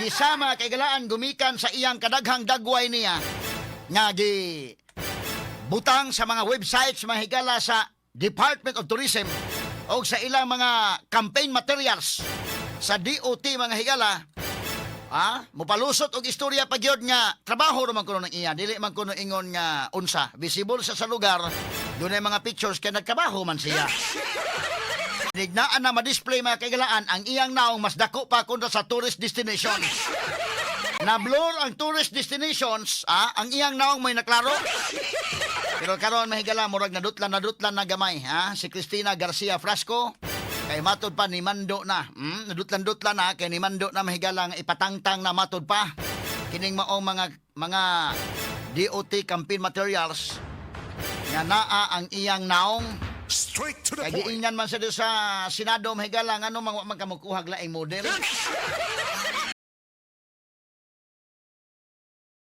gisama kay galaan gumikan sa iyang kadaghang dagway niya nga gi butang sa mga websites mga higala sa Department of Tourism o sa ilang mga campaign materials sa DOT mga higala. Mupalusot og istorya pa gyud nga trabaho naman kuno ng iya, dili man kuno ingon nga unsa, visible sa lugar, dunay mga pictures kay nagtrabaho man siya. Dignaan na ma-display mga kaigalaan ang iyang naong mas dako pa kuno sa tourist destinations. Na-blur ang tourist destinations, ang iyang naong may naklaro. Pero karon mahigala murag nadutlan na gamay, si Cristina Garcia Frasco. Kay matod pa ni Mando na. Nadutlan-dutlan na kay ni Mando na mahigala nga ipatangtang na matod pa. Kining maong mga DOT campaign materials nga naa ang iyang naong. Straight to the Kay point. giingnan man sa Senado mahigala nga ano magkamukuhag laing model.